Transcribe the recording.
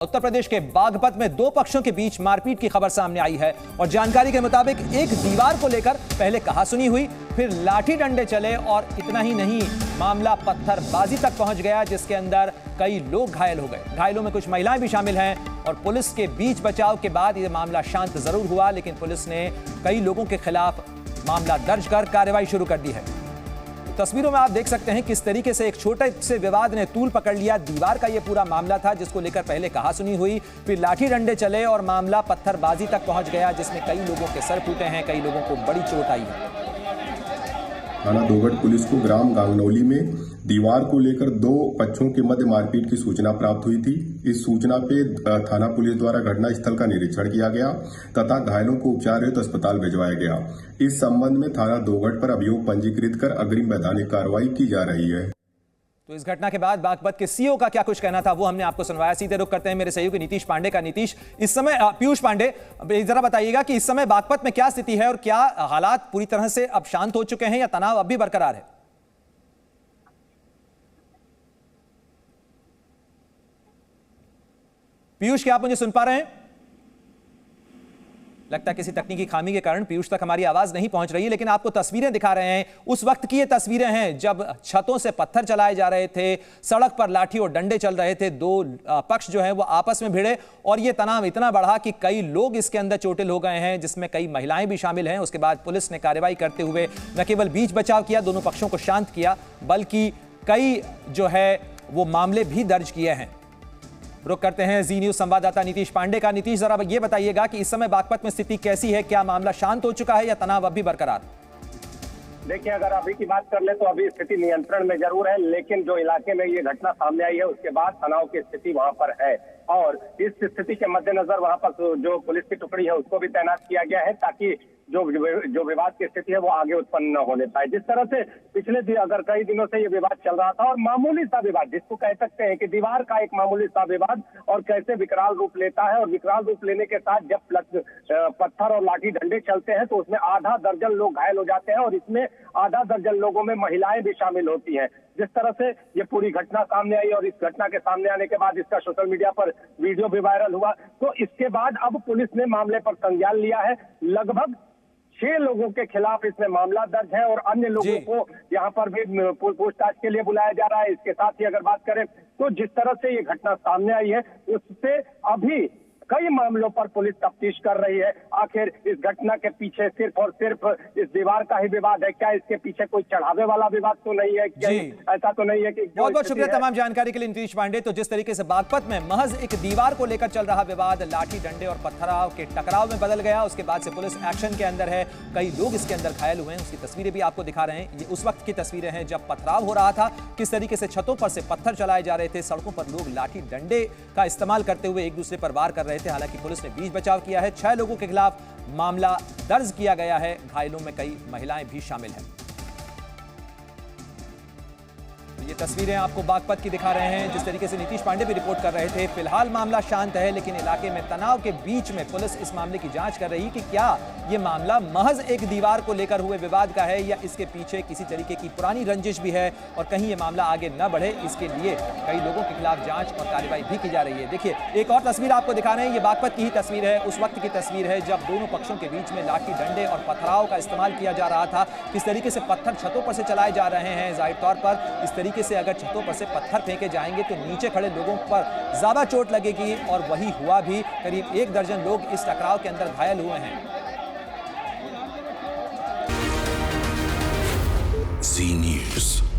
उत्तर प्रदेश के बागपत में दो पक्षों के बीच मारपीट की खबर सामने आई है और जानकारी के मुताबिक एक दीवार को लेकर पहले कहासुनी हुई, फिर लाठी डंडे चले और इतना ही नहीं, मामला पत्थरबाजी तक पहुंच गया जिसके अंदर कई लोग घायल हो गए। घायलों में कुछ महिलाएं भी शामिल हैं और पुलिस के बीच बचाव के बाद यह मामला शांत जरूर हुआ, लेकिन पुलिस ने कई लोगों के खिलाफ मामला दर्ज कर कार्रवाई शुरू कर दी है। तस्वीरों में आप देख सकते हैं किस तरीके से एक छोटे से विवाद ने तूल पकड़ लिया। दीवार का यह पूरा मामला था जिसको लेकर पहले कहासुनी हुई, फिर लाठी डंडे चले और मामला पत्थरबाजी तक पहुंच गया जिसमें कई लोगों के सर फूटे हैं, कई लोगों को बड़ी चोट आई है। थाना दोगट पुलिस को ग्राम गांगनौली में दीवार को लेकर दो पक्षों के मध्य मारपीट की सूचना प्राप्त हुई थी। इस सूचना पे थाना पुलिस द्वारा घटनास्थल का निरीक्षण किया गया तथा घायलों को उपचार हेतु अस्पताल भिजवाया गया। इस संबंध में थाना दोगट पर अभियोग पंजीकृत कर अग्रिम वैधानिक कार्रवाई की जा रही है। तो इस घटना के बाद बागपत के सीईओ का क्या कुछ कहना था वो हमने आपको सुनवाया। सीधे रुख करते हैं मेरे सहयोगी नीतीश पांडे का। नीतीश, इस समय पीयूष पांडे, जरा बताइएगा कि इस समय बागपत में क्या स्थिति है और क्या हालात पूरी तरह से अब शांत हो चुके हैं या तनाव अब भी बरकरार है? पीयूष, क्या आप मुझे सुन पा रहे हैं? लगता है किसी तकनीकी खामी के कारण पीयूष तक हमारी आवाज नहीं पहुंच रही है, लेकिन आपको तस्वीरें दिखा रहे हैं। उस वक्त की ये तस्वीरें हैं जब छतों से पत्थर चलाए जा रहे थे, सड़क पर लाठी और डंडे चल रहे थे, दो पक्ष जो है वो आपस में भिड़े और ये तनाव इतना बढ़ा कि कई लोग इसके अंदर चोटिल हो गए हैं, जिसमें कई महिलाएं भी शामिल हैं। उसके बाद पुलिस ने कार्रवाई करते हुए न केवल बीच बचाव किया, दोनों पक्षों को शांत किया, बल्कि कई जो है वो मामले भी दर्ज किए हैं। रुक करते हैं जी न्यूज संवाददाता नीतीश पांडे का। नीतीश, जरा ये बताइएगा कि इस समय बागपत में स्थिति कैसी है? क्या मामला शांत हो चुका है या तनाव अब भी बरकरार? देखिए, अगर अभी की बात कर ले तो अभी स्थिति नियंत्रण में जरूर है, लेकिन जो इलाके में ये घटना सामने आई है उसके बाद तनाव की स्थिति वहां पर है और इस स्थिति के मद्देनजर वहां पर जो पुलिस की टुकड़ी है उसको भी तैनात किया गया है ताकि जो विवाद की स्थिति है वो आगे उत्पन्न न होने पाए। जिस तरह से पिछले दिन अगर कई दिनों से ये विवाद चल रहा था और मामूली सा विवाद, जिसको कह सकते हैं कि दीवार का एक मामूली सा विवाद, और कैसे विकराल रूप लेता है और विकराल रूप लेने के साथ जब पत्थर और लाठी डंडे चलते हैं तो उसमें आधा दर्जन लोग घायल हो जाते हैं और इसमें आधा दर्जन लोगों में महिलाएं भी शामिल होती हैं। जिस तरह से ये पूरी घटना सामने आई और इस घटना के सामने आने के बाद इसका सोशल मीडिया पर वीडियो भी वायरल हुआ, तो इसके बाद अब पुलिस ने मामले पर संज्ञान लिया है। लगभग 6 लोगों के खिलाफ इसमें मामला दर्ज है और अन्य लोगों को यहाँ पर भी पूछताछ के लिए बुलाया जा रहा है। इसके साथ ही अगर बात करें तो जिस तरह से ये घटना सामने आई है उससे अभी कई मामलों पर पुलिस तफ्तीश कर रही है। आखिर इस घटना के पीछे सिर्फ और सिर्फ इस दीवार का ही विवाद है क्या? इसके पीछे कोई चढ़ावे वाला विवाद तो नहीं है क्या? ऐसा तो नहीं है कि बहुत बहुत शुक्रिया तमाम जानकारी के लिए नीतीश पांडे। तो जिस तरीके से बागपत में महज एक दीवार को लेकर चल रहा विवाद लाठी डंडे और पत्थराव के टकराव में बदल गया, उसके बाद से पुलिस एक्शन के अंदर है, कई लोग इसके अंदर घायल हुए हैं। उसकी तस्वीरें भी आपको दिखा रहे हैं। ये उस वक्त की तस्वीरें हैं जब पथराव हो रहा था, किस तरीके से छतों पर से पत्थर चलाए जा रहे थे, सड़कों पर लोग लाठी डंडे का इस्तेमाल करते हुए एक दूसरे पर वार कर रहे थे। हालांकि पुलिस ने बीच बचाव किया है, 6 लोगों के खिलाफ मामला दर्ज किया गया है, घायलों में कई महिलाएं भी शामिल हैं। तो ये तस्वीरें आपको बागपत की दिखा रहे हैं, जिस तरीके से नीतीश पांडे भी रिपोर्ट कर रहे थे। फिलहाल मामला शांत है, लेकिन इलाके में तनाव के बीच में पुलिस इस मामले की जांच कर रही कि क्या ये मामला महज एक दीवार को लेकर हुए विवाद का है या इसके पीछे किसी तरीके की पुरानी रंजिश भी है और कहीं ये मामला आगे न बढ़े, इसके लिए कई लोगों के खिलाफ जांच और कार्रवाई भी की जा रही है। देखिए, एक और तस्वीर आपको दिखा रहे हैं, ये बागपत की ही तस्वीर है, उस वक्त की तस्वीर है जब दोनों पक्षों के बीच में लाठी डंडे और पथराव का इस्तेमाल किया जा रहा था। किस तरीके से पत्थर छतों पर से चलाए जा रहे हैं। जाहिर तौर पर इस तरीके से अगर छतों से पत्थर फेंके जाएंगे तो नीचे खड़े लोगों पर ज्यादा चोट लगेगी और वही हुआ भी। करीब 1 दर्जन लोग इस टकराव के अंदर घायल हुए हैं। जी न्यूज।